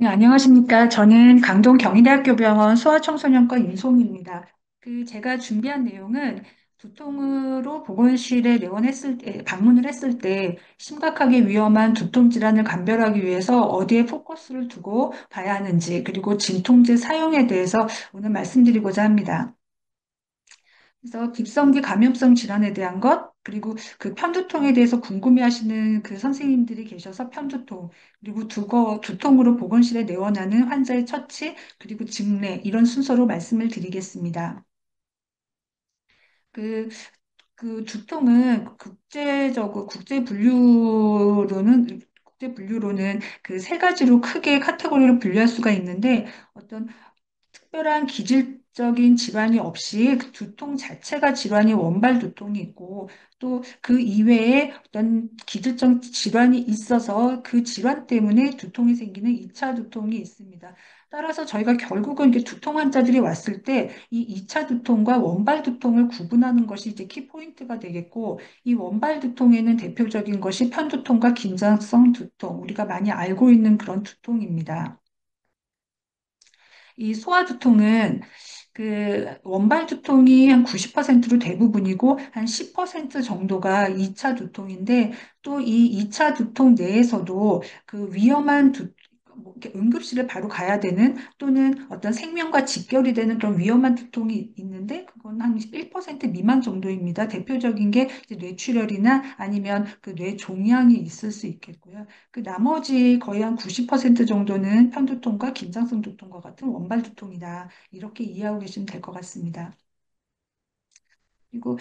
네, 안녕하십니까. 저는 강동 경희대학교 병원 소아청소년과 윤송입니다. 제가 준비한 내용은 두통으로 보건실에 방문을 했을 때 심각하게 위험한 두통 질환을 감별하기 위해서 어디에 포커스를 두고 봐야 하는지, 그리고 진통제 사용에 대해서 오늘 말씀드리고자 합니다. 그래서 급성기 감염성 질환에 대한 것, 그리고 그 편두통에 대해서 궁금해하시는 그 선생님들이 계셔서 편두통, 그리고 두통으로 보건실에 내원하는 환자의 처치, 그리고 증례, 이런 순서로 말씀을 드리겠습니다. 그, 그 두통은 국제 분류로는 그 세 가지로 크게 카테고리로 분류할 수가 있는데 어떤 특별한 기질적인 질환이 없이 그 두통 자체가 질환이 원발 두통이 있고 또 그 이외에 어떤 기질적 질환이 있어서 그 질환 때문에 두통이 생기는 2차 두통이 있습니다. 따라서 저희가 결국은 이게 두통 환자들이 왔을 때 이 2차 두통과 원발 두통을 구분하는 것이 이제 키포인트가 되겠고 이 원발 두통에는 대표적인 것이 편두통과 긴장성 두통, 우리가 많이 알고 있는 그런 두통입니다. 이 소아두통은 그 원발 두통이 한 90%로 대부분이고 한 10% 정도가 2차 두통인데 또 이 2차 두통 내에서도 그 위험한 뭐 이렇게 응급실에 바로 가야 되는 또는 어떤 생명과 직결이 되는 그런 위험한 두통이 있는데 그건 한 1% 미만 정도입니다. 대표적인 게 이제 뇌출혈이나 아니면 그 뇌종양이 있을 수 있겠고요. 그 나머지 거의 한 90% 정도는 편두통과 긴장성 두통과 같은 원발 두통이다. 이렇게 이해하고 계시면 될 것 같습니다. 그리고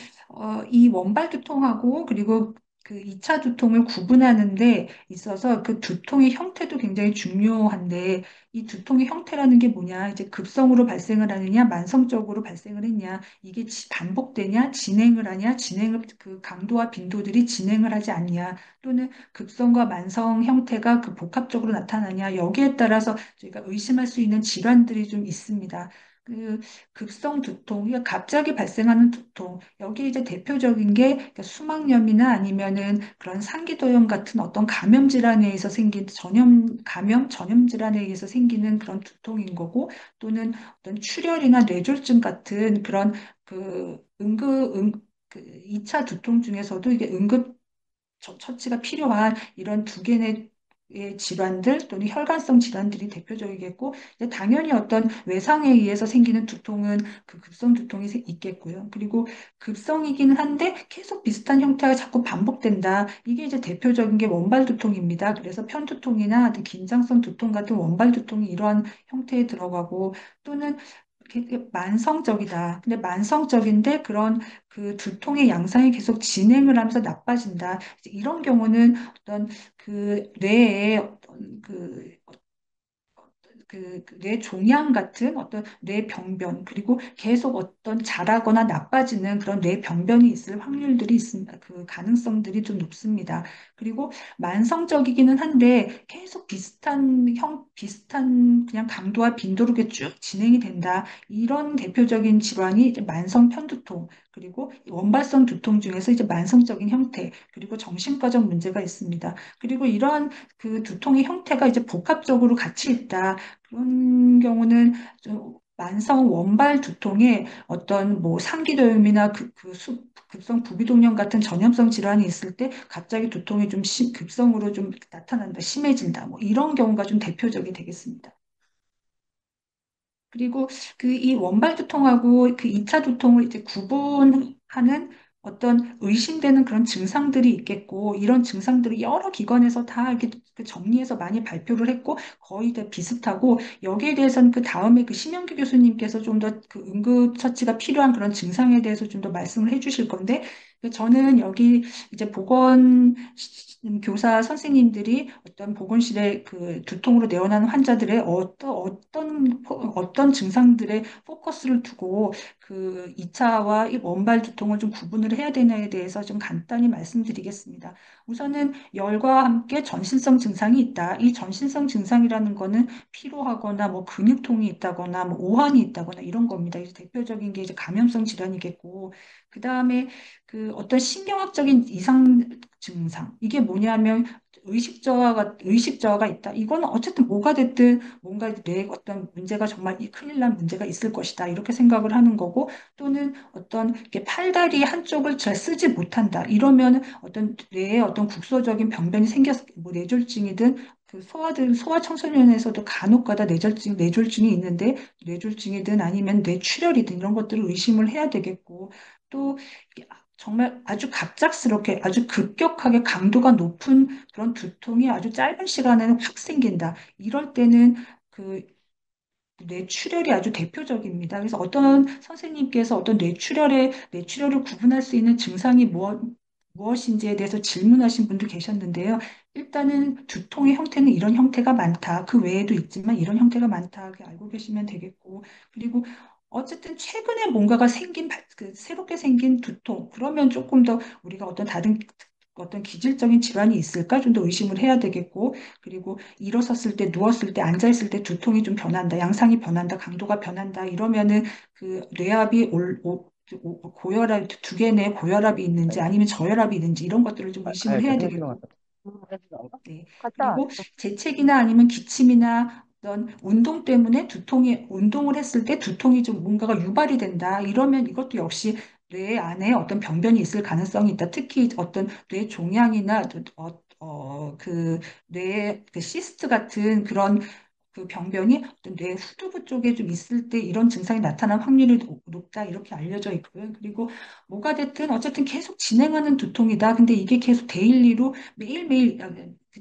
이 원발 두통하고 그리고 그 2차 두통을 구분하는 데 있어서 그 두통의 형태도 굉장히 중요한데 이 두통의 형태라는 게 뭐냐? 이제 급성으로 발생을 하느냐, 만성적으로 발생을 했냐, 이게 반복되냐, 진행을 하냐, 진행을 그 강도와 빈도들이 진행을 하지 않냐, 또는 급성과 만성 형태가 그 복합적으로 나타나냐, 여기에 따라서 저희가 의심할 수 있는 질환들이 좀 있습니다. 그 급성 두통, 그러니까 갑자기 발생하는 두통. 여기 이제 대표적인 게 그러니까 수막염이나 아니면은 그런 상기도염 같은 어떤 감염 질환에 의해서 전염 질환에 의해서 생기는 그런 두통인 거고, 또는 어떤 출혈이나 뇌졸중 같은 그런 그 그 2차 두통 중에서도 이게 응급 처치가 필요한 이런 두 개의 질환들 또는 혈관성 질환들이 대표적이겠고 이제 당연히 어떤 외상에 의해서 생기는 두통은 그 급성 두통이 있겠고요. 그리고 급성이기는 한데 계속 비슷한 형태가 자꾸 반복된다. 이게 이제 대표적인 게 원발 두통입니다. 그래서 편두통이나 긴장성 두통 같은 원발 두통이 이러한 형태에 들어가고 또는 이렇게 만성적이다. 근데 만성적인데 그런 그 두통의 양상이 계속 진행을 하면서 나빠진다. 이제 이런 경우는 어떤 그 뇌에 어떤 뇌 종양 같은 어떤 뇌 병변 그리고 계속 어떤 자라거나 나빠지는 그런 뇌 병변이 있을 확률들이 있습니다. 그 가능성들이 좀 높습니다. 그리고 만성적이기는 한데 계속 비슷한 그냥 강도와 빈도로 이렇게 쭉 진행이 된다. 이런 대표적인 질환이 이제 만성 편두통 그리고 원발성 두통 중에서 이제 만성적인 형태 그리고 정신과적 문제가 있습니다. 그리고 이런 그 두통의 형태가 이제 복합적으로 같이 있다. 그런 경우는 좀 만성 원발 두통에 어떤 뭐 상기도염이나 급성 부비동염 같은 전염성 질환이 있을 때 갑자기 두통이 좀 급성으로 좀 나타난다, 심해진다. 뭐 이런 경우가 좀 대표적이 되겠습니다. 그리고 그 이 원발 두통하고 그 2차 두통을 이제 구분하는 어떤 의심되는 그런 증상들이 있겠고, 이런 증상들이 여러 기관에서 다 이렇게 그 정리해서 많이 발표를 했고, 거의 다 비슷하고, 여기에 대해서는 그 다음에 그 심영규 교수님께서 좀 더 그 응급처치가 필요한 그런 증상에 대해서 좀 더 말씀을 해주실 건데, 저는 여기 이제 교사 선생님들이 어떤 보건실에 그 두통으로 내원하는 환자들의 어떤 증상들의 포커스를 두고 그 2차와 이 원발 두통을 좀 구분을 해야 되냐에 대해서 좀 간단히 말씀드리겠습니다. 우선은 열과 함께 전신성 증상이 있다. 이 전신성 증상이라는 거는 피로하거나 뭐 근육통이 있다거나 뭐 오한이 있다거나 이런 겁니다. 이제 대표적인 게 이제 감염성 질환이겠고, 그 다음에 그 어떤 신경학적인 이상 증상. 이게 뭐냐면 의식저하가 있다. 이거는 어쨌든 뭐가 됐든 뭔가 뇌에 어떤 문제가 정말 큰일 난 문제가 있을 것이다. 이렇게 생각을 하는 거고 또는 어떤 이렇게 팔다리 한쪽을 잘 쓰지 못한다. 이러면 어떤 뇌에 어떤 국소적인 병변이 생겼, 뭐 뇌졸중이든 그 소아청소년에서도 간혹가다 뇌졸중이 있는데 뇌졸중이든 아니면 뇌출혈이든 이런 것들을 의심을 해야 되겠고 또 정말 아주 갑작스럽게 아주 급격하게 강도가 높은 그런 두통이 아주 짧은 시간에는 확 생긴다. 이럴 때는 그 뇌출혈이 아주 대표적입니다. 그래서 어떤 선생님께서 어떤 뇌출혈을 구분할 수 있는 증상이 무엇인지에 대해서 질문하신 분도 계셨는데요. 일단은 두통의 형태는 이런 형태가 많다. 그 외에도 있지만 이런 형태가 많다. 그렇게 알고 계시면 되겠고. 그리고 어쨌든 최근에 뭔가가 새롭게 생긴 두통. 그러면 조금 더 우리가 어떤 기질적인 질환이 있을까 좀 더 의심을 해야 되겠고. 그리고 일어섰을 때, 누웠을 때, 앉아있을 때 두통이 좀 변한다, 양상이 변한다, 강도가 변한다, 이러면은 그 뇌압이 고혈압, 두 개 내 고혈압이 있는지 아니면 저혈압이 있는지 이런 것들을 좀 의심을 해야 되겠고. 네. 그리고 재채기나 아니면 기침이나 어떤 운동 때문에 운동을 했을 때 두통이 좀 뭔가가 유발이 된다. 이러면 이것도 역시 뇌 안에 어떤 병변이 있을 가능성이 있다. 특히 어떤 뇌 종양이나 그 뇌의 그 시스트 같은 그런 그 병변이 어떤 뇌 후두부 쪽에 좀 있을 때 이런 증상이 나타날 확률이 높다 이렇게 알려져 있고요. 그리고 뭐가 됐든 어쨌든 계속 진행하는 두통이다. 근데 이게 계속 데일리로 매일매일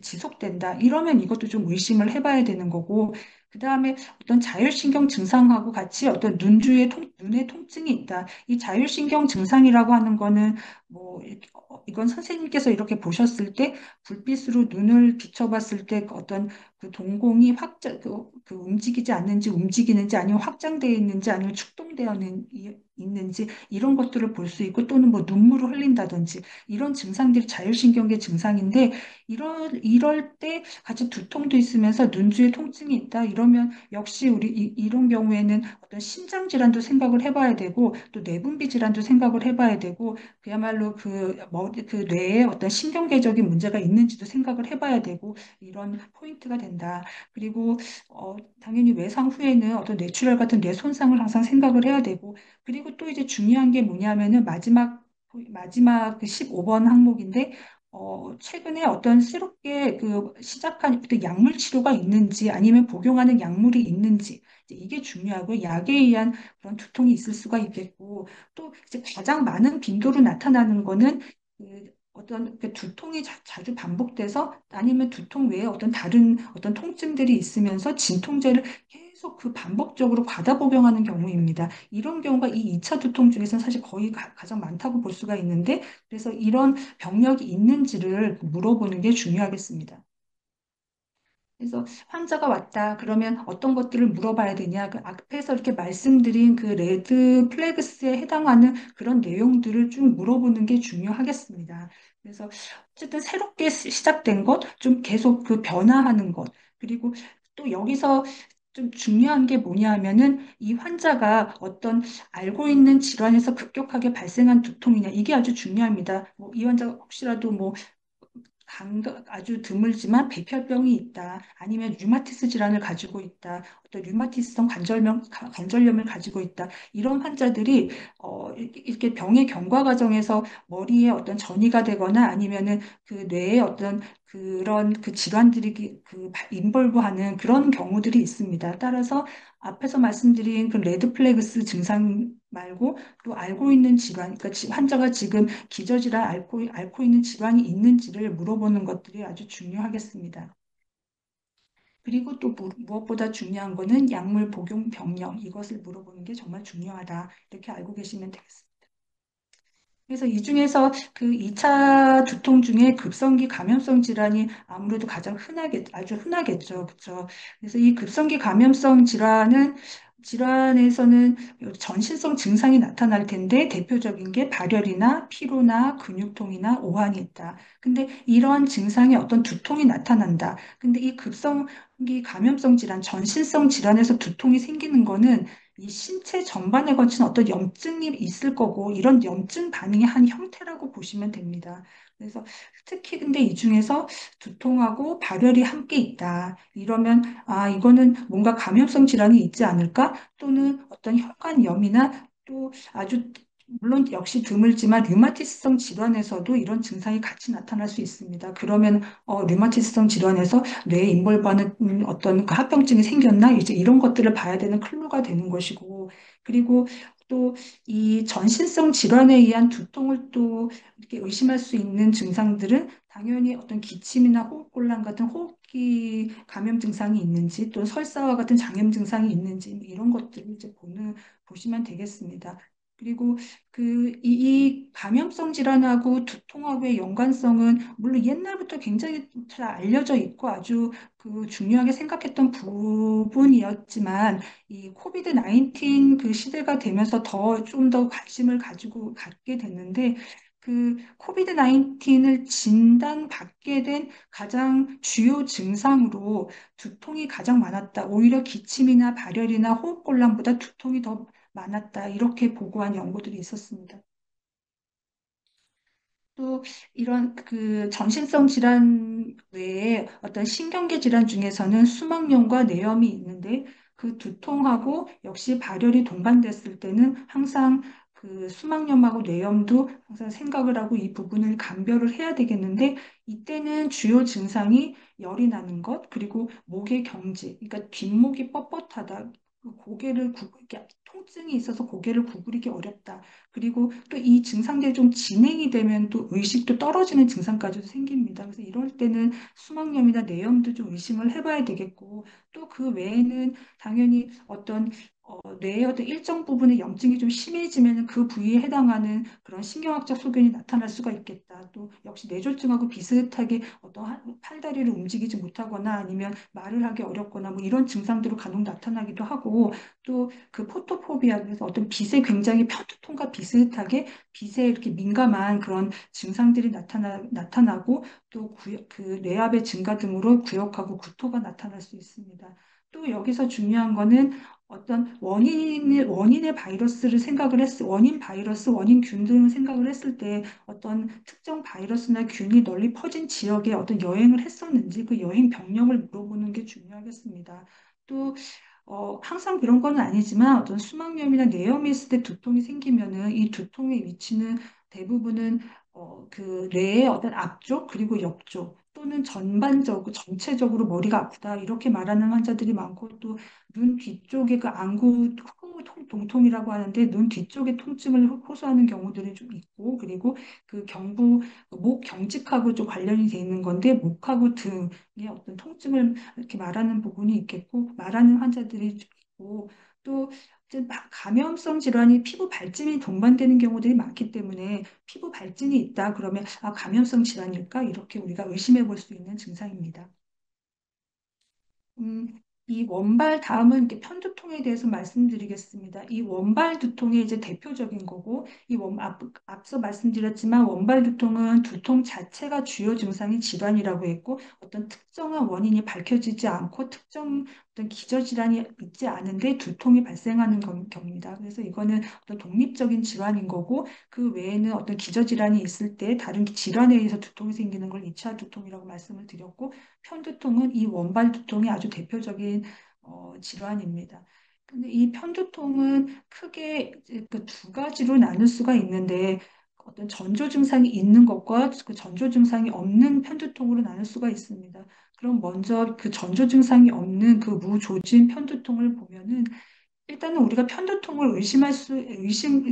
지속된다. 이러면 이것도 좀 의심을 해봐야 되는 거고, 그 다음에 어떤 자율신경 증상하고 같이 어떤 눈의 통증이 있다. 이 자율신경 증상이라고 하는 거는 이건 선생님께서 이렇게 보셨을 때 불빛으로 눈을 비춰봤을 때 어떤 그 동공이 움직이지 않는지 움직이는지 아니면 확장되어 있는지 아니면 있는지 이런 것들을 볼 수 있고 또는 뭐 눈물을 흘린다든지 이런 증상들이 자율신경계 증상인데 이럴 때 같이 두통도 있으면서 눈주에 통증이 있다. 이러면 역시 이런 경우에는 어떤 심장 질환도 생각을 해봐야 되고 또 내분비 질환도 생각을 해봐야 되고 그야말로 그 뇌에 어떤 신경계적인 문제가 있는지도 생각을 해봐야 되고 이런 포인트가 된다. 그리고 당연히 외상 후에는 어떤 뇌출혈 같은 뇌 손상을 항상 생각을 해야 되고 그리고 또 이제 중요한 게 뭐냐면은 마지막 그 15번 항목인데 최근에 어떤 새롭게 시작한 어떤 약물 치료가 있는지 아니면 복용하는 약물이 있는지 이제 이게 중요하고 약에 의한 그런 두통이 있을 수가 있겠고 또 이제 가장 많은 빈도로 나타나는 거는 어떤 그 두통이 자주 반복돼서 아니면 두통 외에 어떤 다른 어떤 통증들이 있으면서 진통제를 계속 반복적으로 과다 복용하는 경우입니다. 이런 경우가 이 2차 두통 중에서는 사실 거의 가장 많다고 볼 수가 있는데 그래서 이런 병력이 있는지를 물어보는 게 중요하겠습니다. 그래서 환자가 왔다. 그러면 어떤 것들을 물어봐야 되냐. 그 앞에서 이렇게 말씀드린 그 레드 플래그스에 해당하는 그런 내용들을 쭉 물어보는 게 중요하겠습니다. 그래서 어쨌든 새롭게 시작된 것, 좀 계속 그 변화하는 것, 그리고 또 여기서 좀 중요한 게 뭐냐 하면은 이 환자가 어떤 알고 있는 질환에서 급격하게 발생한 두통이냐. 이게 아주 중요합니다. 이 환자가 혹시라도 아주 드물지만 백혈병이 있다. 아니면 류마티스 질환을 가지고 있다. 어떤 류마티스성 관절염을 가지고 있다. 이런 환자들이 이렇게 병의 경과 과정에서 머리에 어떤 전이가 되거나 아니면은 그 뇌에 어떤 그런 그 질환들이 인볼브하는 그런 경우들이 있습니다. 따라서 앞에서 말씀드린 그 레드 플래그스 증상 말고 또 알고 있는 질환, 그러니까 환자가 지금 기저질환 앓고 있는 질환이 있는지를 물어보는 것들이 아주 중요하겠습니다. 그리고 또 무엇보다 중요한 거는 약물 복용 병력 이것을 물어보는 게 정말 중요하다. 이렇게 알고 계시면 되겠습니다. 그래서 이 중에서 그 2차 두통 중에 급성기 감염성 질환이 아무래도 아주 흔하겠죠. 그렇죠? 그래서 이 급성기 감염성 질환에서는 전신성 증상이 나타날 텐데 대표적인 게 발열이나 피로나 근육통이나 오한이 있다. 근데 이러한 증상에 어떤 두통이 나타난다. 근데 이 급성기 감염성 질환, 전신성 질환에서 두통이 생기는 거는 이 신체 전반에 걸친 어떤 염증이 있을 거고 이런 염증 반응의 한 형태라고 보시면 됩니다. 그래서 특히 근데 이 중에서 두통하고 발열이 함께 있다. 이러면 아, 이거는 뭔가 감염성 질환이 있지 않을까? 또는 어떤 혈관염이나 또 아주 물론 역시 드물지만 류마티스성 질환에서도 이런 증상이 같이 나타날 수 있습니다. 그러면 류마티스성 질환에서 뇌에 임벌반응 어떤 그 합병증이 생겼나 이제 이런 것들을 봐야 되는 클루가 되는 것이고 그리고 또 이 전신성 질환에 의한 두통을 또 이렇게 의심할 수 있는 증상들은 당연히 어떤 기침이나 호흡곤란 같은 호흡기 감염 증상이 있는지 또 설사와 같은 장염 증상이 있는지 뭐 이런 것들을 이제 보시면 되겠습니다. 그리고 이 감염성 질환하고 두통하고의 연관성은 물론 옛날부터 굉장히 잘 알려져 있고 아주 그 중요하게 생각했던 부분이었지만 이 코비드 19 그 시대가 되면서 좀 더 관심을 가지고 갖게 됐는데 그 코비드 19을 진단받게 된 가장 주요 증상으로 두통이 가장 많았다. 오히려 기침이나 발열이나 호흡곤란보다 두통이 더 많았다. 이렇게 보고한 연구들이 있었습니다. 또 이런 그 전신성 질환 외에 어떤 신경계 질환 중에서는 수막염과 뇌염이 있는데 그 두통하고 역시 발열이 동반됐을 때는 항상 그 수막염하고 뇌염도 항상 생각을 하고 이 부분을 감별을 해야 되겠는데 이때는 주요 증상이 열이 나는 것 그리고 목의 경직 그러니까 뒷목이 뻣뻣하다 그 이렇게 통증이 있어서 고개를 구부리기 어렵다. 그리고 또 이 증상들이 좀 진행이 되면 또 의식도 떨어지는 증상까지도 생깁니다. 그래서 이럴 때는 수막염이나 뇌염도 좀 의심을 해봐야 되겠고 또 그 외에는 당연히 어떤 뇌의 어떤 일정 부분의 염증이 좀 심해지면 그 부위에 해당하는 그런 신경학적 소견이 나타날 수가 있겠다. 또 역시 뇌졸중하고 비슷하게 어떤 팔다리를 움직이지 못하거나 아니면 말을 하기 어렵거나 뭐 이런 증상들로 간혹 나타나기도 하고 또 그 포토포비아 그래서 어떤 빛에 굉장히 편두통과 비슷하게 빛에 이렇게 민감한 그런 증상들이 나타나고 또 그 뇌압의 증가 등으로 구역하고 구토가 나타날 수 있습니다. 또 여기서 중요한 거는 어떤 원인의 바이러스를 원인 바이러스, 원인 균 등을 생각을 했을 때 어떤 특정 바이러스나 균이 널리 퍼진 지역에 어떤 여행을 했었는지 그 여행 병력을 물어보는 게 중요하겠습니다. 또 항상 그런 건 아니지만 어떤 수막염이나 뇌염이 있을 때 두통이 생기면은 이 두통의 위치는 대부분은 그 뇌의 어떤 앞쪽 그리고 옆쪽 또는 전체적으로 머리가 아프다 이렇게 말하는 환자들이 많고 또 눈 뒤쪽에 그 안구 동통이라고 하는데 눈 뒤쪽에 통증을 호소하는 경우들이 좀 있고 그리고 목 경직하고 좀 관련이 돼 있는 건데 목하고 등의 어떤 통증을 이렇게 말하는 부분이 있겠고 말하는 환자들이 있고 또 이제 감염성 질환이 피부 발진이 동반되는 경우들이 많기 때문에 피부 발진이 있다 그러면 아 감염성 질환일까 이렇게 우리가 의심해 볼 수 있는 증상입니다. 음, 이 원발 다음은 이렇게 편두통에 대해서 말씀드리겠습니다. 이 원발 두통이 이제 대표적인 거고, 앞서 말씀드렸지만 원발 두통은 두통 자체가 주요 증상인 질환이라고 했고, 어떤 특정한 원인이 밝혀지지 않고 특정 어떤 기저질환이 있지 않은데 두통이 발생하는 경우입니다. 그래서 이거는 어떤 독립적인 질환인 거고, 그 외에는 어떤 기저질환이 있을 때 다른 질환에 의해서 두통이 생기는 걸 2차 두통이라고 말씀을 드렸고, 편두통은 이 원발 두통이 아주 대표적인 질환입니다. 근데 이 편두통은 크게 그두 가지로 나눌 수가 있는데 어떤 전조 증상이 있는 것과 그 전조 증상이 없는 편두통으로 나눌 수가 있습니다. 그럼 먼저 그 전조 증상이 없는 그 무조진 편두통을 보면은 일단은 우리가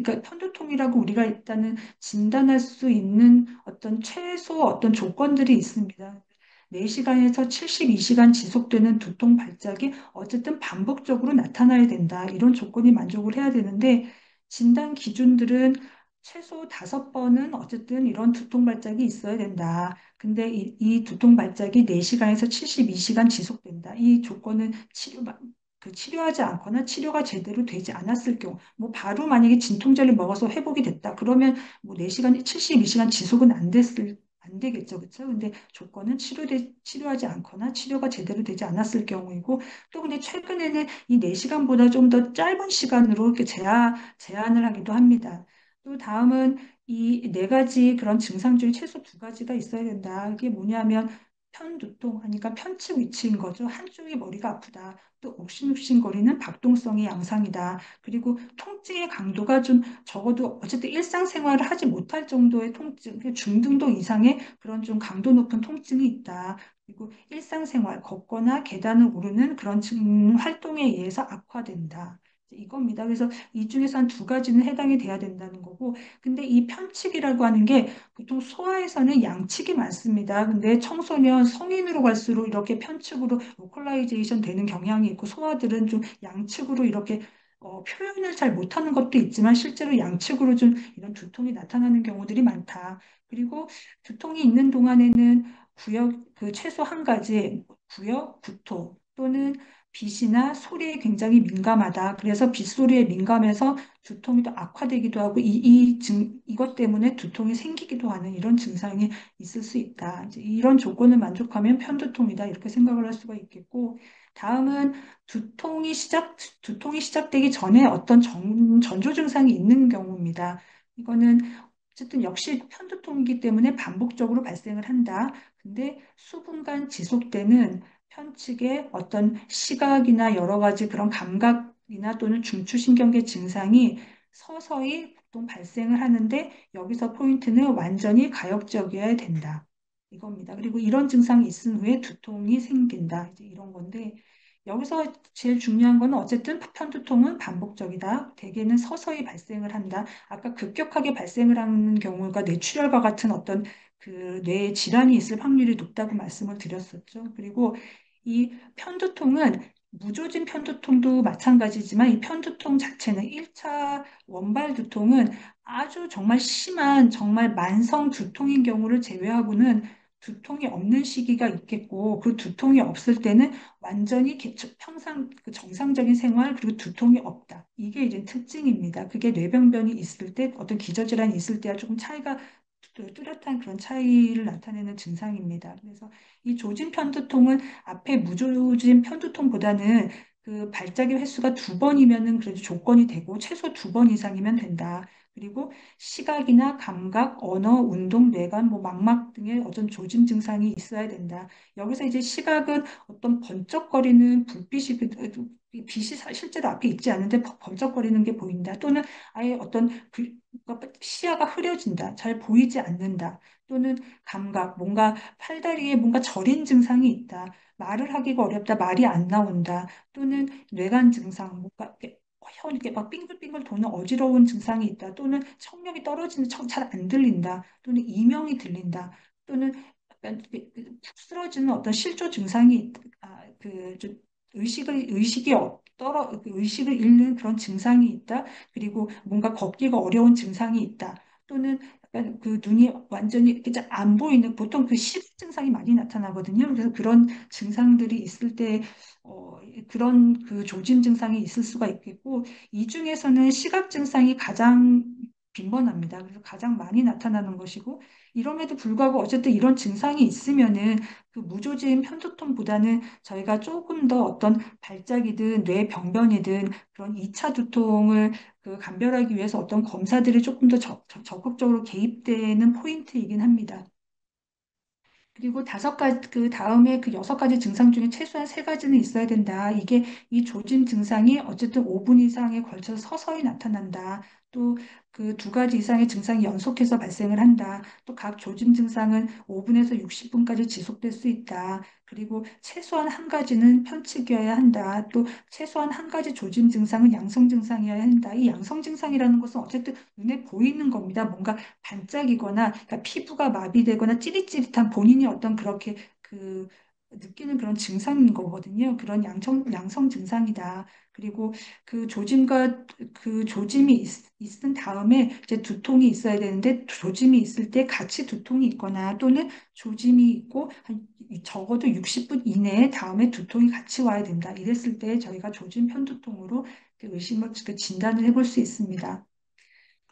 그러니까 편두통이라고 우리가 일단은 진단할 수 있는 어떤 최소 어떤 조건들이 있습니다. 4시간에서 72시간 지속되는 두통 발작이 어쨌든 반복적으로 나타나야 된다. 이런 조건이 만족을 해야 되는데 진단 기준들은 최소 5번은 어쨌든 이런 두통 발작이 있어야 된다. 근데 이 두통 발작이 4시간에서 72시간 지속된다. 이 조건은 치료하지 않거나 치료가 제대로 되지 않았을 경우, 뭐 바로 만약에 진통제를 먹어서 회복이 됐다. 그러면 뭐 4시간, 72시간 지속은 안 되겠죠, 그렇죠? 근데 조건은 치료하지 않거나 치료가 제대로 되지 않았을 경우이고 또 근데 최근에는 이 4시간보다 좀 더 짧은 시간으로 이렇게 제한을 하기도 합니다. 또 다음은 이 네 가지 그런 증상 중에 최소 두 가지가 있어야 된다. 그게 뭐냐면 편두통, 그러니까 편측 위치인 거죠. 한쪽이 머리가 아프다. 또 옥신옥신거리는 박동성의 양상이다. 그리고 통증의 강도가 좀 적어도 어쨌든 일상생활을 하지 못할 정도의 통증, 중등도 이상의 그런 좀 강도 높은 통증이 있다. 그리고 일상생활, 걷거나 계단을 오르는 그런 활동에 의해서 악화된다. 이겁니다. 그래서 이 중에서 한 두 가지는 해당이 돼야 된다는 거고, 근데 이 편측이라고 하는 게 보통 소아에서는 양측이 많습니다. 근데 청소년, 성인으로 갈수록 이렇게 편측으로 로컬라이제이션 되는 경향이 있고, 소아들은 좀 양측으로 이렇게 표현을 잘 못하는 것도 있지만 실제로 양측으로 좀 이런 두통이 나타나는 경우들이 많다. 그리고 두통이 있는 동안에는 구역 그 최소 한 가지 구역, 구토 또는 빛이나 소리에 굉장히 민감하다. 그래서 빗소리에 민감해서 두통이 더 악화되기도 하고 이것 때문에 두통이 생기기도 하는 이런 증상이 있을 수 있다. 이제 이런 조건을 만족하면 편두통이다. 이렇게 생각을 할 수가 있겠고 다음은 두통이 시작되기 전에 어떤 전조 증상이 있는 경우입니다. 이거는 어쨌든 역시 편두통이기 때문에 반복적으로 발생을 한다. 근데 수분간 지속되는 편측의 어떤 시각이나 여러 가지 그런 감각이나 또는 중추신경계 증상이 서서히 보통 발생을 하는데 여기서 포인트는 완전히 가역적이어야 된다. 이겁니다. 그리고 이런 증상이 있은 후에 두통이 생긴다. 이제 이런 건데 여기서 제일 중요한 건 어쨌든 편두통은 반복적이다. 대개는 서서히 발생을 한다. 아까 급격하게 발생을 하는 경우가 뇌출혈과 같은 어떤 그 뇌 질환이 있을 확률이 높다고 말씀을 드렸었죠. 그리고 이 편두통은 무조진 편두통도 마찬가지지만 이 편두통 자체는 1차 원발 두통은 아주 정말 심한 정말 만성 두통인 경우를 제외하고는 두통이 없는 시기가 있겠고 그 두통이 없을 때는 완전히 평상 그 정상적인 생활 그리고 두통이 없다. 이게 이제 특징입니다. 그게 뇌병변이 있을 때 어떤 기저질환이 있을 때와 조금 차이가 뚜렷한 그런 차이를 나타내는 증상입니다. 그래서 이 조진 편두통은 앞에 무조진 편두통보다는 그 발작의 횟수가 2번이면은 그래도 조건이 되고 최소 2번 이상이면 된다. 그리고 시각이나 감각, 언어, 운동, 뇌관, 뭐 망막 등의 어떤 조짐 증상이 있어야 된다. 여기서 이제 시각은 어떤 번쩍거리는 불빛이 빛이 실제로 앞에 있지 않은데 번쩍거리는 게 보인다. 또는 아예 어떤 시야가 흐려진다. 잘 보이지 않는다. 또는 감각, 뭔가 팔다리에 뭔가 저린 증상이 있다. 말을 하기가 어렵다. 말이 안 나온다. 또는 뇌관 증상, 뭔가 이렇게 이렇게 막 빙글빙글 도는 어지러운 증상이 있다. 또는 청력이 떨어지는 잘 안 들린다. 또는 이명이 들린다. 또는 약간 푹 쓰러지는 어떤 실조 증상이 좀 의식을 잃는 그런 증상이 있다. 그리고 뭔가 걷기가 어려운 증상이 있다. 또는 약간 그 눈이 완전히 이렇게 잘 안 보이는 보통 그 시각 증상이 많이 나타나거든요. 그래서 그런 증상들이 있을 때 그런 그 조짐 증상이 있을 수가 있겠고 이 중에서는 시각 증상이 가장 빈번합니다. 그래서 가장 많이 나타나는 것이고 이럼에도 불구하고 어쨌든 이런 증상이 있으면은 그 무조짐 편두통보다는 저희가 조금 더 어떤 발작이든 뇌병변이든 그런 2차 두통을 그 감별하기 위해서 어떤 검사들이 조금 더 적극적으로 개입되는 포인트이긴 합니다. 그리고 5가지, 그 다음에 그 6가지 증상 중에 최소한 3가지는 있어야 된다. 이게 이 조짐 증상이 어쨌든 5분 이상에 걸쳐서 서서히 나타난다. 또 그 2가지 이상의 증상이 연속해서 발생을 한다. 또 각 조짐 증상은 5분에서 60분까지 지속될 수 있다. 그리고 최소한 한 가지는 편측이어야 한다. 또 최소한 한 가지 조짐 증상은 양성 증상이어야 한다. 이 양성 증상이라는 것은 어쨌든 눈에 보이는 겁니다. 뭔가 반짝이거나 그러니까 피부가 마비되거나 찌릿찌릿한 본인이 어떤 그렇게 그 느끼는 그런 증상인 거거든요. 그런 양성 증상이다. 그리고 그 조짐과 그 조짐이 있은 다음에 이제 두통이 있어야 되는데 조짐이 있을 때 같이 두통이 있거나 또는 조짐이 있고 한 적어도 60분 이내에 다음에 두통이 같이 와야 된다. 이랬을 때 저희가 조짐 편두통으로 그 진단을 해볼 수 있습니다.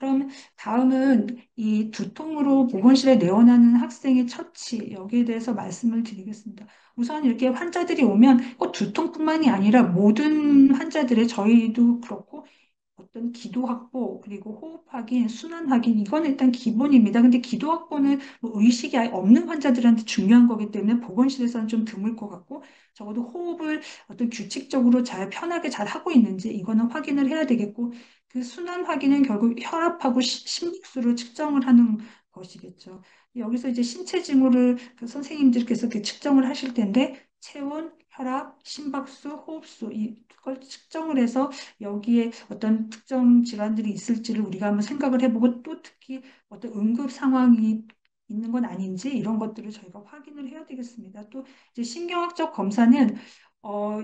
그럼 다음은 이 두통으로 보건실에 내원하는 학생의 처치, 여기에 대해서 말씀을 드리겠습니다. 우선 이렇게 환자들이 오면 꼭 두통뿐만이 아니라 모든 환자들의 저희도 그렇고 어떤 기도 확보, 그리고 호흡 확인, 순환 확인, 이건 일단 기본입니다. 근데 기도 확보는 뭐 의식이 아예 없는 환자들한테 중요한 거기 때문에 보건실에서는 좀 드물 것 같고, 적어도 호흡을 어떤 규칙적으로 잘, 편하게 잘 하고 있는지, 이거는 확인을 해야 되겠고, 그 순환 확인은 결국 혈압하고 심박수를 측정을 하는 것이겠죠. 여기서 이제 신체 징후를 그 선생님들께서 이렇게 측정을 하실 텐데, 체온, 혈압, 심박수, 호흡수, 이걸 측정을 해서 여기에 어떤 특정 질환들이 있을지를 우리가 한번 생각을 해보고 또 특히 어떤 응급 상황이 있는 건 아닌지 이런 것들을 저희가 확인을 해야 되겠습니다. 또 이제 신경학적 검사는 어,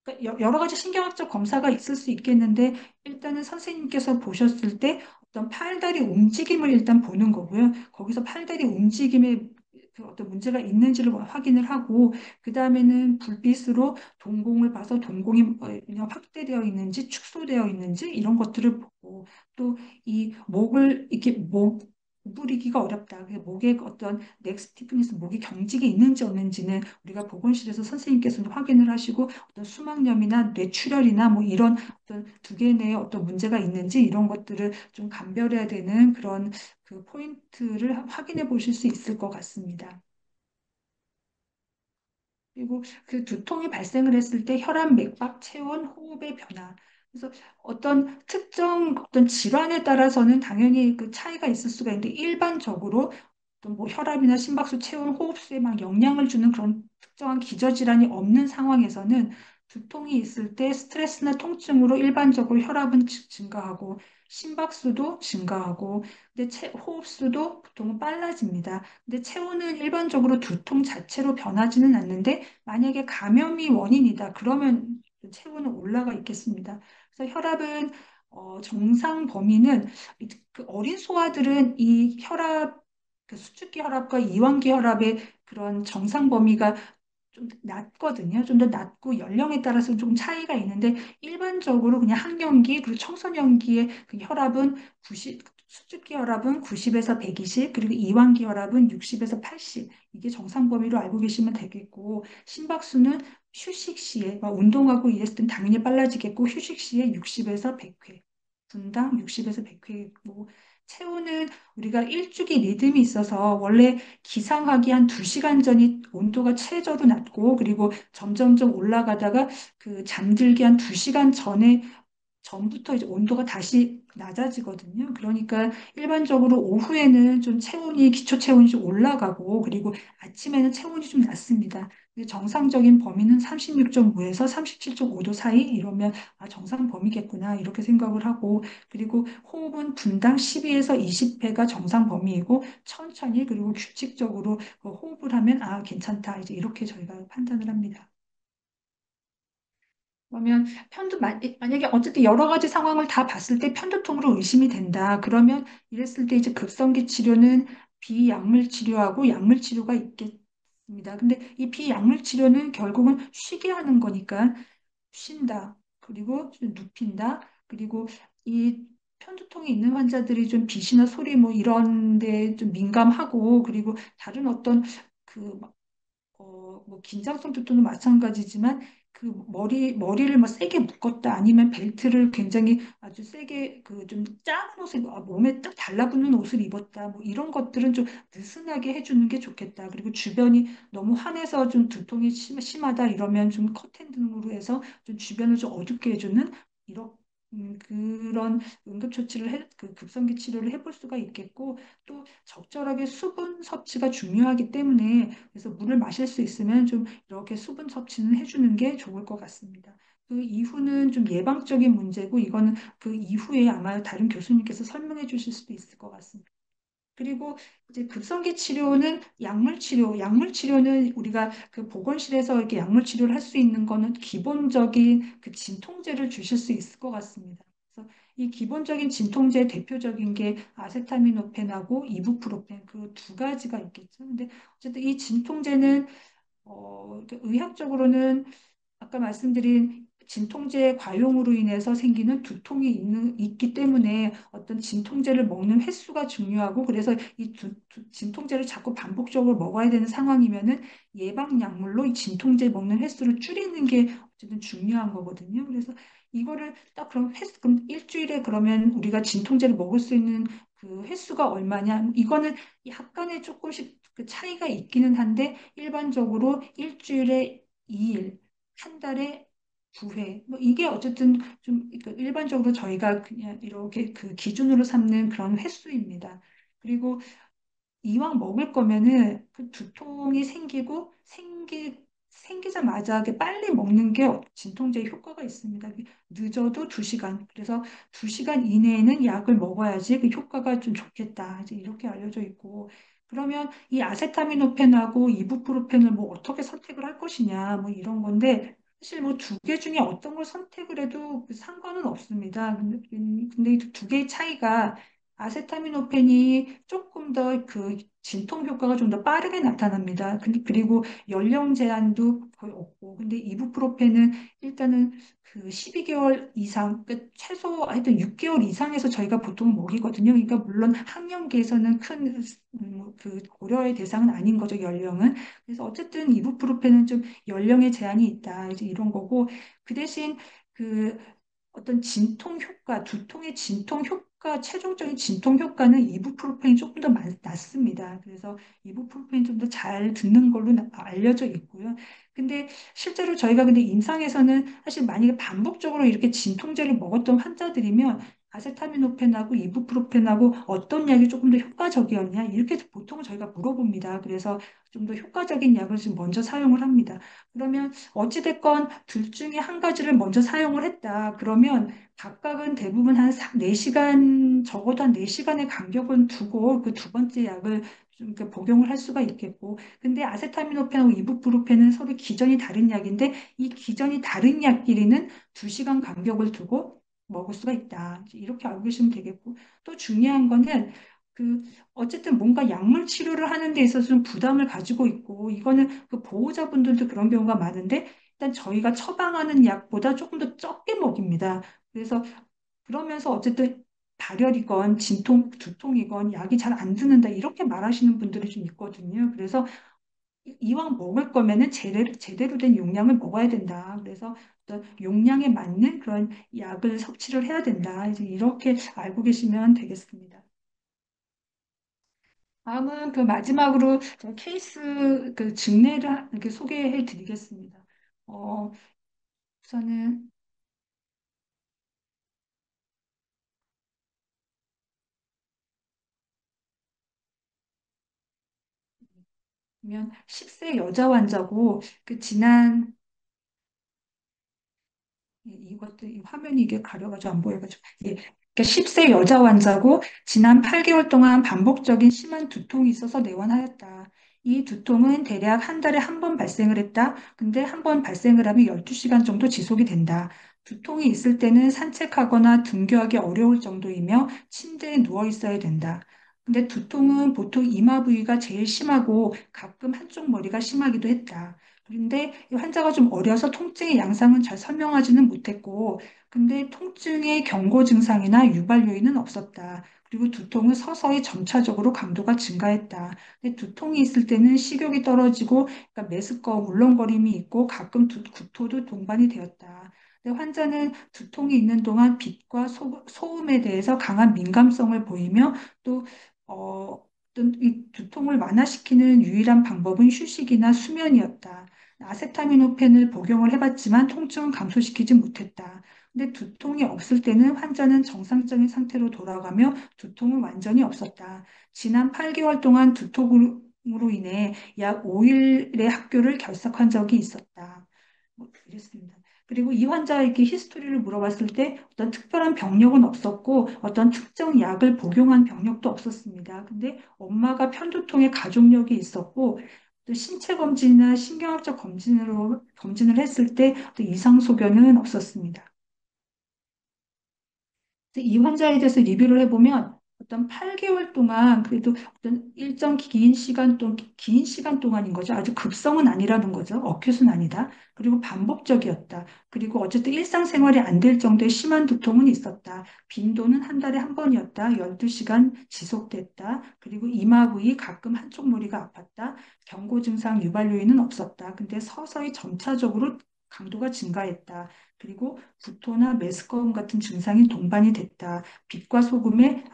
그러니까 여러 가지 신경학적 검사가 있을 수 있겠는데 일단은 선생님께서 보셨을 때 어떤 팔다리 움직임을 일단 보는 거고요. 거기서 팔다리 움직임에 그 어떤 문제가 있는지를 확인을 하고 그 다음에는 불빛으로 동공을 봐서 동공이 그냥 확대되어 있는지 축소되어 있는지 이런 것들을 보고 또 이 목을 이렇게 목 구부리기가 어렵다. 그 목에 어떤 넥 스티프니스, 목이 경직이 있는지 없는지는 우리가 보건실에서 선생님께서는 확인을 하시고 어떤 수막염이나 뇌출혈이나 뭐 이런 어떤 두개 내에 어떤 문제가 있는지 이런 것들을 좀 감별해야 되는 그런 그 포인트를 확인해 보실 수 있을 것 같습니다. 그리고 그 두통이 발생을 했을 때 혈압, 맥박, 체온, 호흡의 변화. 그래서 어떤 특정 어떤 질환에 따라서는 당연히 그 차이가 있을 수가 있는데 일반적으로 어떤 뭐 혈압이나 심박수, 체온, 호흡수에 막 영향을 주는 그런 특정한 기저질환이 없는 상황에서는 두통이 있을 때 스트레스나 통증으로 일반적으로 혈압은 증가하고 심박수도 증가하고 근데 호흡수도 보통은 빨라집니다. 근데 체온은 일반적으로 두통 자체로 변하지는 않는데 만약에 감염이 원인이다. 그러면 체온은 올라가 있겠습니다. 그래서 혈압은 정상 범위는 그 어린 소아들은 이 혈압 그 수축기 혈압과 이완기 혈압의 그런 정상 범위가 좀 낮거든요. 좀 더 낮고 연령에 따라서 좀 차이가 있는데 일반적으로 그냥 학령기 그리고 청소년기의 그 혈압은 90, 수축기 혈압은 90에서 120 그리고 이완기 혈압은 60에서 80 이게 정상 범위로 알고 계시면 되겠고 심박수는 휴식 시에 운동하고 이랬을 땐 당연히 빨라지겠고 휴식 시에 60에서 100회 분당 60에서 100회고 체온은 우리가 일주기 리듬이 있어서 원래 기상하기 한 2시간 전이 온도가 최저로 낮고 그리고 점점점 올라가다가 그 잠들기 한 2시간 전부터 이제 온도가 다시 낮아지거든요. 그러니까 일반적으로 오후에는 좀 체온이, 기초 체온이 좀 올라가고, 그리고 아침에는 체온이 좀 낮습니다. 근데 정상적인 범위는 36.5에서 37.5도 사이 이러면 아, 정상 범위겠구나 이렇게 생각을 하고, 그리고 호흡은 분당 12에서 20회가 정상 범위이고, 천천히 그리고 규칙적으로 호흡을 하면 아, 괜찮다. 이제 이렇게 저희가 판단을 합니다. 그러면 만약에 어쨌든 여러 가지 상황을 다 봤을 때 편두통으로 의심이 된다. 그러면 이랬을 때 이제 급성기 치료는 비약물 치료하고 약물 치료가 있겠습니다. 근데 이 비약물 치료는 결국은 쉬게 하는 거니까 쉰다. 그리고 좀 눕힌다. 그리고 이 편두통이 있는 환자들이 좀 빛이나 소리 뭐 이런 데 좀 민감하고 그리고 다른 어떤 그 뭐 긴장성 두통도 마찬가지지만 그 머리를 뭐 세게 묶었다 아니면 벨트를 굉장히 아주 세게 그 좀 작은 옷을 몸에 딱 달라붙는 옷을 입었다 뭐 이런 것들은 좀 느슨하게 해주는 게 좋겠다. 그리고 주변이 너무 환해서 좀 두통이 심하다 이러면 좀 커튼 등으로 해서 좀 주변을 좀 어둡게 해주는 이런 그런 응급처치를 그 급성기 치료를 해볼 수가 있겠고 또 적절하게 수분 섭취가 중요하기 때문에 그래서 물을 마실 수 있으면 좀 이렇게 수분 섭취는 해주는 게 좋을 것 같습니다. 그 이후는 좀 예방적인 문제고 이거는 그 이후에 아마 다른 교수님께서 설명해 주실 수도 있을 것 같습니다. 그리고 이제 급성기 치료는 약물 치료, 약물 치료는 우리가 그 보건실에서 이렇게 약물 치료를 할 수 있는 거는 기본적인 그 진통제를 주실 수 있을 것 같습니다. 그래서 이 기본적인 진통제 대표적인 게 아세타미노펜하고 이부프로펜 그 두 가지가 있겠죠. 근데 어쨌든 이 진통제는 의학적으로는 아까 말씀드린 진통제 과용으로 인해서 생기는 있기 때문에 어떤 진통제를 먹는 횟수가 중요하고 그래서 진통제를 자꾸 반복적으로 먹어야 되는 상황이면은 예방약물로 이 진통제 먹는 횟수를 줄이는 게 어쨌든 중요한 거거든요. 그래서 이거를 딱 그럼 일주일에 그러면 우리가 진통제를 먹을 수 있는 그 횟수가 얼마냐? 이거는 약간의 조금씩 그 차이가 있기는 한데 일반적으로 일주일에 2일, 한 달에 9회. 뭐 이게 어쨌든 좀 그 일반적으로 저희가 그냥 이렇게 그 기준으로 삼는 그런 횟수입니다. 그리고 이왕 먹을 거면은 그 두통이 생기자마자 이렇게 빨리 먹는 게 진통제에 효과가 있습니다. 늦어도 2시간. 그래서 2시간 이내에는 약을 먹어야지 그 효과가 좀 좋겠다. 이제 이렇게 알려져 있고. 그러면 이 아세타미노펜하고 이부프로펜을 뭐 어떻게 선택을 할 것이냐, 뭐 이런 건데, 사실 뭐 두 개 중에 어떤 걸 선택을 해도 그 상관은 없습니다. 근데 이 두 개의 차이가 아세타미노펜이 조금 더 그 진통 효과가 좀 더 빠르게 나타납니다. 근데 그리고 연령 제한도 거의 없고, 근데 이부프로펜은 일단은 그 12개월 이상, 그 최소 하여튼 6개월 이상에서 저희가 보통 먹이거든요. 그러니까 물론 학령기에서는 큰 그 고려의 대상은 아닌 거죠, 연령은. 그래서 어쨌든 이부프로펜은 좀 연령의 제한이 있다, 이제 이런 거고, 그 대신 그 어떤 진통 효과, 두통의 진통 효과, 최종적인 진통 효과는 이부프로펜이 조금 더 낮습니다. 그래서 이부프로펜이 좀 더 잘 듣는 걸로 알려져 있고요. 근데 실제로 저희가 근데 임상에서는 사실 만약에 반복적으로 이렇게 진통제를 먹었던 환자들이면 아세타미노펜하고 이부프로펜하고 어떤 약이 조금 더 효과적이었냐 이렇게 보통 저희가 물어봅니다. 그래서 좀 더 효과적인 약을 지금 먼저 사용을 합니다. 그러면 어찌됐건 둘 중에 한 가지를 먼저 사용을 했다. 그러면 각각은 대부분 한 4시간, 적어도 한 4시간의 간격은 두고 그 두 번째 약을 좀 이렇게 복용을 할 수가 있겠고. 근데 아세타미노펜하고 이부프로펜은 서로 기전이 다른 약인데 이 기전이 다른 약끼리는 2시간 간격을 두고 먹을 수가 있다. 이렇게 알고 계시면 되겠고. 또 중요한 거는 그 어쨌든 뭔가 약물 치료를 하는 데 있어서 좀 부담을 가지고 있고 이거는 그 보호자분들도 그런 경우가 많은데 일단 저희가 처방하는 약보다 조금 더 적게 먹입니다. 그래서 그러면서 어쨌든 발열이건 두통이건 약이 잘 안 드는다 이렇게 말하시는 분들이 좀 있거든요. 그래서 이왕 먹을 거면은 제대로 된 용량을 먹어야 된다. 그래서 어떤 용량에 맞는 그런 약을 섭취를 해야 된다. 이제 이렇게 알고 계시면 되겠습니다. 다음은 그 마지막으로 저 케이스 그 증례를 이렇게 소개해 드리겠습니다. 어, 우선은 보면 10세 여자 환자고 그 지난 이것도 이 화면이 이게 가려가지고 안 보여가지고 예. 그러니까 10세 여자 환자고 지난 8개월 동안 반복적인 심한 두통이 있어서 내원하였다. 이 두통은 대략 한 달에 한 번 발생을 했다. 근데 한 번 발생을 하면 12시간 정도 지속이 된다. 두통이 있을 때는 산책하거나 등교하기 어려울 정도이며 침대에 누워 있어야 된다. 근데 두통은 보통 이마 부위가 제일 심하고 가끔 한쪽 머리가 심하기도 했다. 그런데 이 환자가 좀 어려서 통증의 양상은 잘 설명하지는 못했고, 근데 통증의 경고 증상이나 유발 요인은 없었다. 그리고 두통은 서서히 점차적으로 강도가 증가했다. 근데 두통이 있을 때는 식욕이 떨어지고, 그러니까 메스꺼 울렁거림이 있고, 가끔 구토도 동반이 되었다. 근데 환자는 두통이 있는 동안 빛과 소음에 대해서 강한 민감성을 보이며 또 어떤 이 두통을 완화시키는 유일한 방법은 휴식이나 수면이었다. 아세타미노펜을 복용을 해봤지만 통증은 감소시키지 못했다. 근데 두통이 없을 때는 환자는 정상적인 상태로 돌아가며 두통은 완전히 없었다. 지난 8개월 동안 두통으로 인해 약 5일의 학교를 결석한 적이 있었다. 뭐 이랬습니다. 그리고 이 환자에게 히스토리를 물어봤을 때 어떤 특별한 병력은 없었고 어떤 특정 약을 복용한 병력도 없었습니다. 근데 엄마가 편두통에 가족력이 있었고 또 신체 검진이나 신경학적 검진을 했을 때 또 이상 소견은 없었습니다. 이 환자에 대해서 리뷰를 해보면 어떤 8개월 동안 그래도 어떤 일정 긴 시간 동안인 거죠. 아주 급성은 아니라는 거죠. 어큐스는 아니다. 그리고 반복적이었다. 그리고 어쨌든 일상생활이 안 될 정도의 심한 두통은 있었다. 빈도는 한 달에 한 번이었다. 12시간 지속됐다. 그리고 이마 부위 가끔 한쪽 머리가 아팠다. 경고 증상 유발 요인은 없었다. 근데 서서히 점차적으로 강도가 증가했다. 그리고 구토나 메스꺼움 같은 증상이 동반이 됐다. 빛과 소음에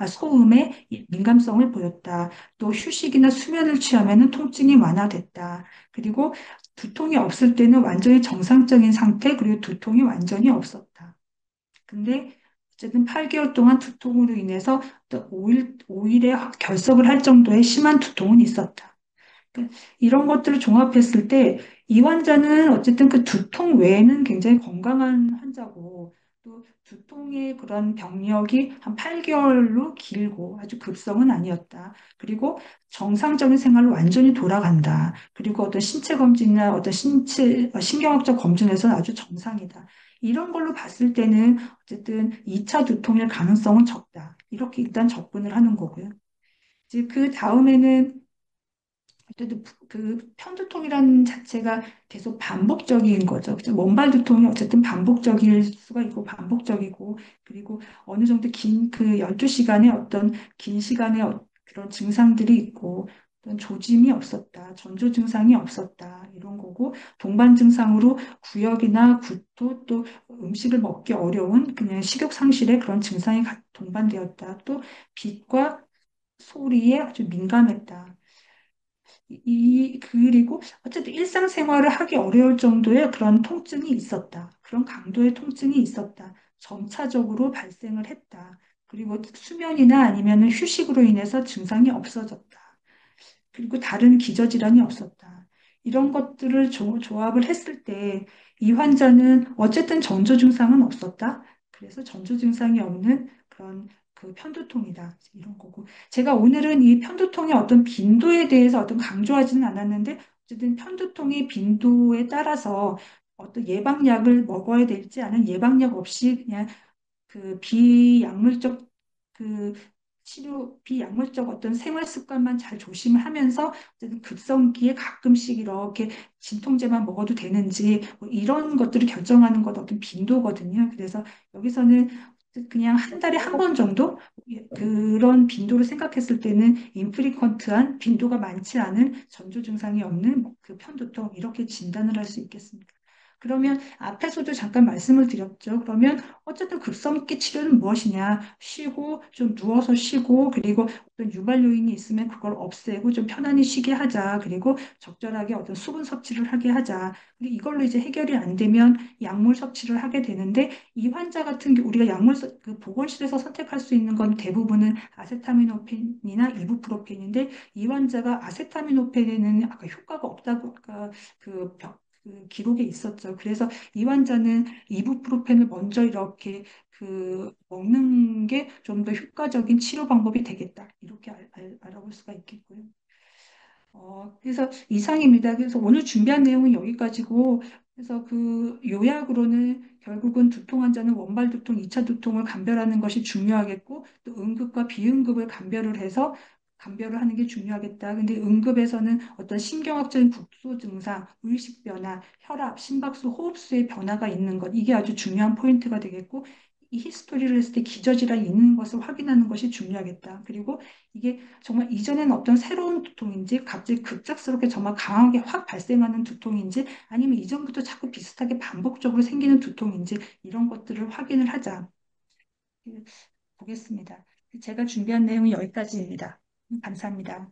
민감성을 보였다. 또 휴식이나 수면을 취하면 통증이 완화됐다. 그리고 두통이 없을 때는 완전히 정상적인 상태, 그리고 두통이 완전히 없었다. 근데 어쨌든 8개월 동안 두통으로 인해서 또 5일에 결석을 할 정도의 심한 두통은 있었다. 그러니까 이런 것들을 종합했을 때 이 환자는 어쨌든 그 두통 외에는 굉장히 건강한 환자고 또 두통의 그런 병력이 한 8개월로 길고 아주 급성은 아니었다. 그리고 정상적인 생활로 완전히 돌아간다. 그리고 어떤 신체 검진이나 어떤 신경학적 검진에서는 아주 정상이다. 이런 걸로 봤을 때는 어쨌든 2차 두통일 가능성은 적다. 이렇게 일단 접근을 하는 거고요. 이제 그 다음에는 그래도 그 편두통이라는 자체가 계속 반복적인 거죠. 그죠? 원발 두통이 어쨌든 반복적일 수가 있고 반복적이고 그리고 어느 정도 긴 그 12시간의 어떤 긴 시간의 그런 증상들이 있고 어떤 조짐이 없었다. 전조 증상이 없었다. 이런 거고 동반 증상으로 구역이나 구토 또 음식을 먹기 어려운 그냥 식욕 상실의 그런 증상이 동반되었다. 또 빛과 소리에 아주 민감했다. 그리고 어쨌든 일상생활을 하기 어려울 정도의 그런 통증이 있었다. 그런 강도의 통증이 있었다. 점차적으로 발생을 했다. 그리고 수면이나 아니면 휴식으로 인해서 증상이 없어졌다. 그리고 다른 기저질환이 없었다. 이런 것들을 조합을 했을 때 이 환자는 어쨌든 전조 증상은 없었다. 그래서 전조 증상이 없는 그런 그 편두통이다. 이런 거고. 제가 오늘은 이 편두통의 어떤 빈도에 대해서 어떤 강조하지는 않았는데 어쨌든 편두통의 빈도에 따라서 어떤 예방약을 먹어야 될지 아니면 예방약 없이 그냥 그 비약물적 그 비약물적 어떤 생활 습관만 잘 조심을 하면서 어쨌든 급성기에 가끔씩 이렇게 진통제만 먹어도 되는지 뭐 이런 것들을 결정하는 것 어떤 빈도거든요. 그래서 여기서는 그냥 한 달에 한 번 정도 그런 빈도를 생각했을 때는 인프리퀀트한 빈도가 많지 않은 전조 증상이 없는 그 편두통 이렇게 진단을 할 수 있겠습니다. 그러면 앞에서도 잠깐 말씀을 드렸죠. 그러면 어쨌든 급성기 치료는 무엇이냐? 쉬고 좀 누워서 쉬고 그리고 어떤 유발 요인이 있으면 그걸 없애고 좀 편안히 쉬게 하자. 그리고 적절하게 어떤 수분 섭취를 하게 하자. 그리고 이걸로 이제 해결이 안 되면 약물 섭취를 하게 되는데 이 환자 같은 경우 우리가 그 보건실에서 선택할 수 있는 건 대부분은 아세타미노펜이나 이부프로펜인데 이 환자가 아세타미노펜에는 아까 효과가 없다고 아까 그 기록에 있었죠. 그래서 이 환자는 이부프로펜을 먼저 이렇게 그 먹는 게 좀 더 효과적인 치료 방법이 되겠다. 이렇게 알아볼 수가 있겠고요. 그래서 이상입니다. 그래서 오늘 준비한 내용은 여기까지고, 그래서 그 요약으로는 결국은 두통 환자는 원발 두통, 2차 두통을 감별하는 것이 중요하겠고, 또 응급과 비응급을 감별을 하는 게 중요하겠다. 근데 응급에서는 어떤 신경학적인 국소 증상, 의식 변화, 혈압, 심박수, 호흡수의 변화가 있는 것, 이게 아주 중요한 포인트가 되겠고, 이 히스토리를 했을 때 기저질환이 있는 것을 확인하는 것이 중요하겠다. 그리고 이게 정말 이전에는 어떤 새로운 두통인지 갑자기 급작스럽게 정말 강하게 확 발생하는 두통인지 아니면 이전부터 자꾸 비슷하게 반복적으로 생기는 두통인지 이런 것들을 확인을 하자. 보겠습니다. 제가 준비한 내용은 여기까지입니다. 감사합니다.